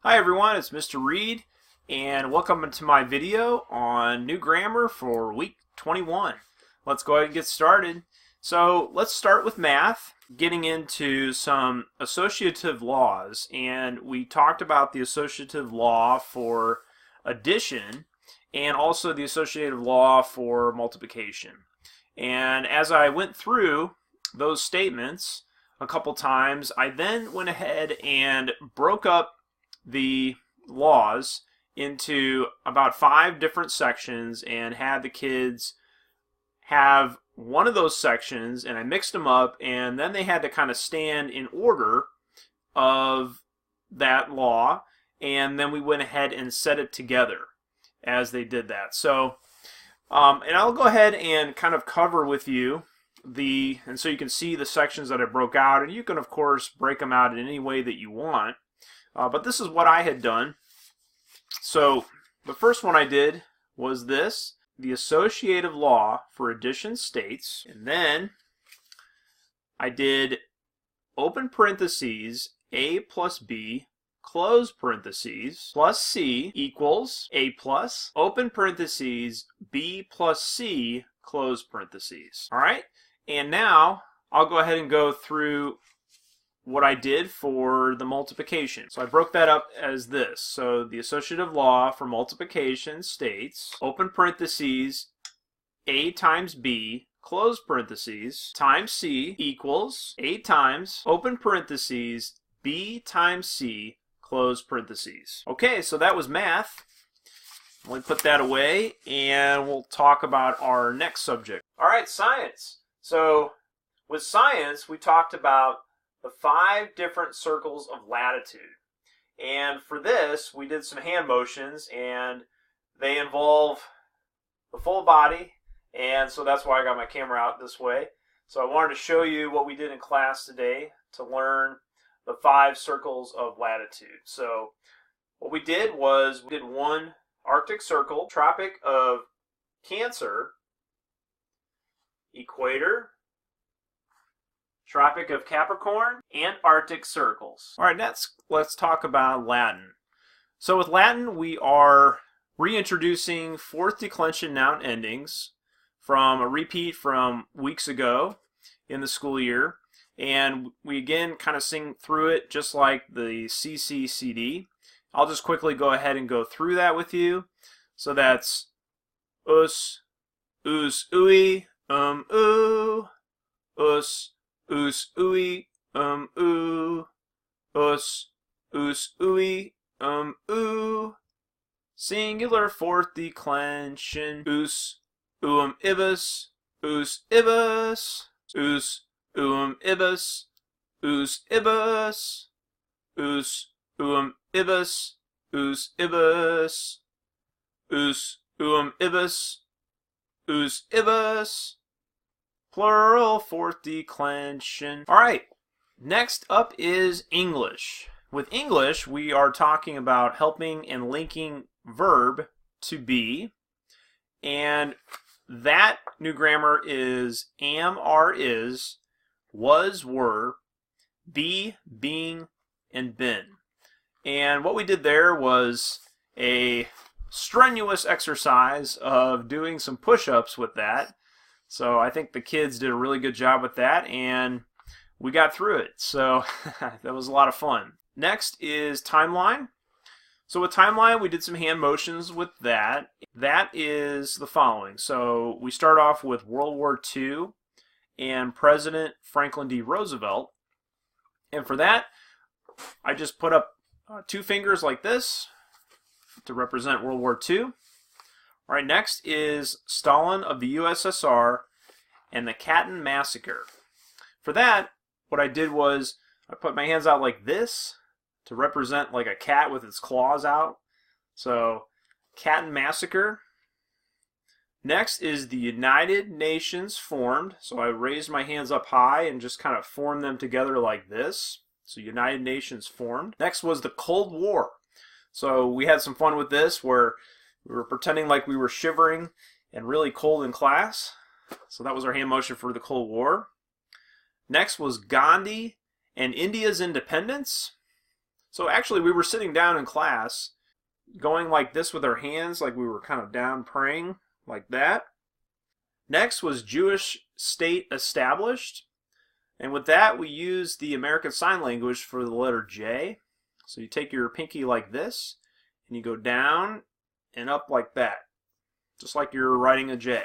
Hi everyone, it's Mr. Reed, and welcome to my video on new grammar for week 21. Let's go ahead and get started. So let's start with math, getting into some associative laws, and we talked about the associative law for addition and also the associative law for multiplication. And as I went through those statements a couple times, I then went ahead and broke up the laws into about 5 different sections and had the kids have one of those sections, and I mixed them up, and then they had to kind of stand in order of that law, and then we went ahead and set it together as they did that. So and I'll go ahead and kind of cover with you and so you can see the sections that I broke out, and you can of course break them out in any way that you want. But this is what I had done. So the first one I did was this. The associative law for addition states, and then I did open parentheses A plus B close parentheses plus C equals A plus open parentheses B plus C close parentheses. Alright, and now I'll go ahead and go through what I did for the multiplication. So I broke that up as this. So the associative law for multiplication states, open parentheses, A times B, close parentheses, times C equals A times, open parentheses, B times C, close parentheses. Okay, so that was math. We'll put that away and we'll talk about our next subject. All right, science. So with science, we talked about the 5 different circles of latitude. And for this, we did some hand motions, and they involve the full body, and so that's why I got my camera out this way. So I wanted to show you what we did in class today to learn the 5 circles of latitude. So what we did was we did one Arctic Circle, Tropic of Cancer, Equator, Tropic of Capricorn, and Arctic circles. All right, next let's talk about Latin. So with Latin, we are reintroducing fourth declension noun endings from a repeat from weeks ago in the school year. And we again kind of sing through it just like the CCCD. I'll just quickly go ahead and go through that with you. So that's us, ooey, ooh, us, ooey, ooh, us, ooey, ooh, singular fourth declension, ibis, ibis, ibis, ibis, ibis, ibis, ibis, ibis, plural fourth declension. All right, next up is English. With English, we are talking about helping and linking verb to be, and that new grammar is am, are, is, was, were, be, being, and been. And what we did there was a strenuous exercise of doing some push-ups with that. So I think the kids did a really good job with that, and we got through it. So that was a lot of fun. Next is timeline. So with timeline, we did some hand motions with that. That is the following. So we start off with World War II and President Franklin D. Roosevelt. And for that, I just put up 2 fingers like this to represent World War II. All right, next is Stalin of the USSR and the Katyn Massacre. For that, what I did was I put my hands out like this to represent like a cat with its claws out. So, Katyn Massacre. Next is the United Nations formed. So I raised my hands up high and just kind of formed them together like this. So United Nations formed. Next was the Cold War. So we had some fun with this where we were pretending like we were shivering and really cold in class. So that was our hand motion for the Cold War. Next was Gandhi and India's independence. So actually we were sitting down in class going like this with our hands, like we were kind of down praying like that. Next was Jewish state established. And with that, we use the American Sign Language for the letter J. So you take your pinky like this, and you go down and up like that, just like you're writing a J.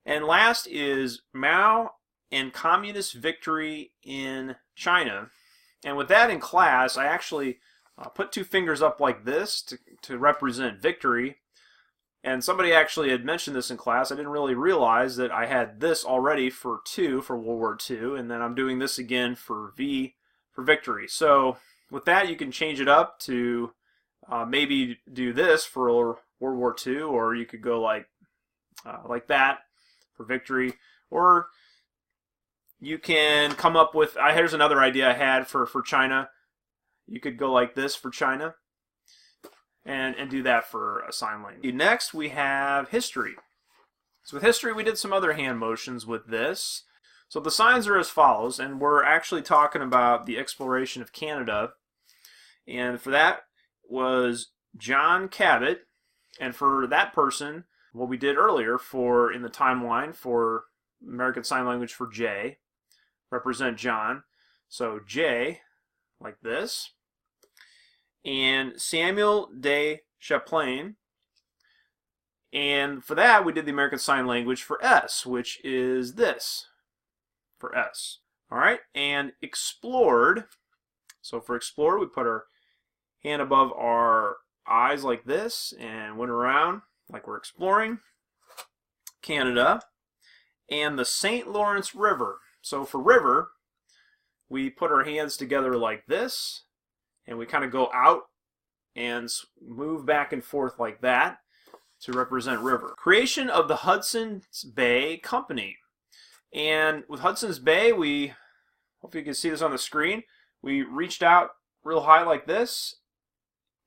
And last is Mao and communist victory in China. And with that in class, I actually put two fingers up like this to represent victory. And somebody actually had mentioned this in class. I didn't really realize that I had this already for 2 for World War II, and then I'm doing this again for V for victory. So with that, you can change it up to maybe do this for World War II, or you could go like that for victory, or you can come up with, here's another idea I had for China. You could go like this for China. And do that for a sign language. Next, we have history. So with history, we did some other hand motions with this. So the signs are as follows, and we're actually talking about the exploration of Canada. And for that was John Cabot. And for that person, what we did earlier for in the timeline for American Sign Language for J, represent John. So J, like this. And Samuel de Champlain. And for that, we did the American Sign Language for S, which is this, for S. All right, and explored. So for explored, we put our hand above our eyes like this and went around like we're exploring Canada. And the St. Lawrence River. So for river, we put our hands together like this. And we kind of go out and move back and forth like that to represent river. Creation of the Hudson's Bay Company. And with Hudson's Bay, we, hope you can see this on the screen, we reached out real high like this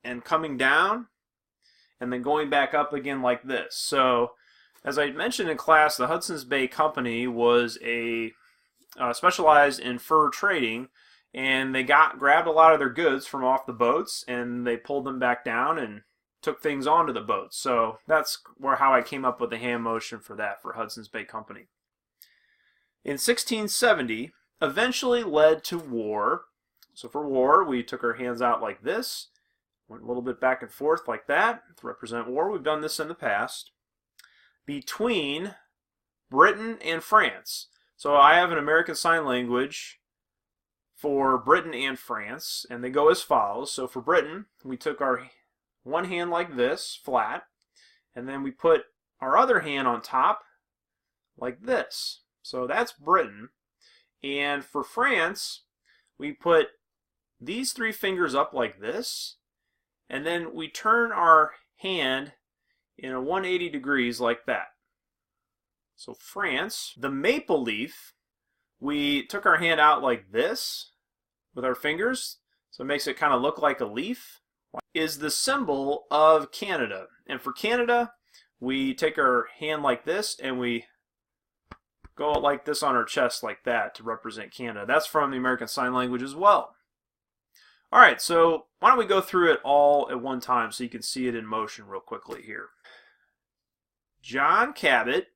and coming down and then going back up again like this. So as I mentioned in class, the Hudson's Bay Company was specialized in fur trading. And they grabbed a lot of their goods from off the boats, and they pulled them back down and took things onto the boats. So that's how I came up with the hand motion for that, for Hudson's Bay Company. In 1670, eventually led to war. So for war, we took our hands out like this, went a little bit back and forth like that to represent war. We've done this in the past. Between Britain and France. So I have an American Sign Language for Britain and France, and they go as follows. So for Britain, we took our one hand like this, flat, and then we put our other hand on top like this. So that's Britain. And for France, we put these 3 fingers up like this, and then we turn our hand in a 180 degrees like that. So France, the maple leaf, we took our hand out like this with our fingers, so it makes it kind of look like a leaf, is the symbol of Canada. And for Canada, we take our hand like this and we go like this on our chest like that to represent Canada. That's from the American Sign Language as well. Alright, so why don't we go through it all at one time so you can see it in motion real quickly here. John Cabot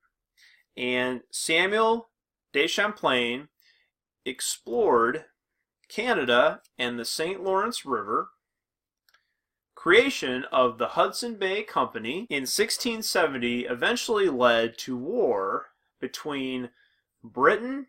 and Samuel de Champlain explored Canada and the St. Lawrence River. Creation of the Hudson Bay Company in 1670 eventually led to war between Britain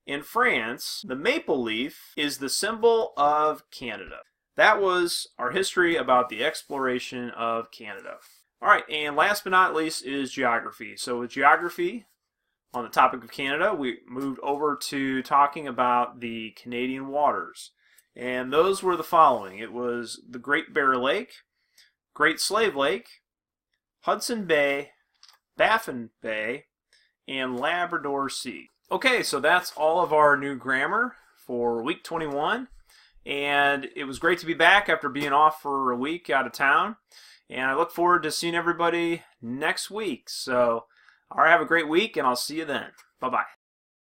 and France. The maple leaf is the symbol of Canada. That was our history about the exploration of Canada. Alright, and last but not least is geography. So with geography, on the topic of Canada, we moved over to talking about the Canadian waters. And those were the following. It was the Great Bear Lake, Great Slave Lake, Hudson Bay, Baffin Bay, and Labrador Sea. Okay, so that's all of our new grammar for week 21. And it was great to be back after being off for a week out of town. And I look forward to seeing everybody next week. So, all right, have a great week, and I'll see you then. Bye-bye.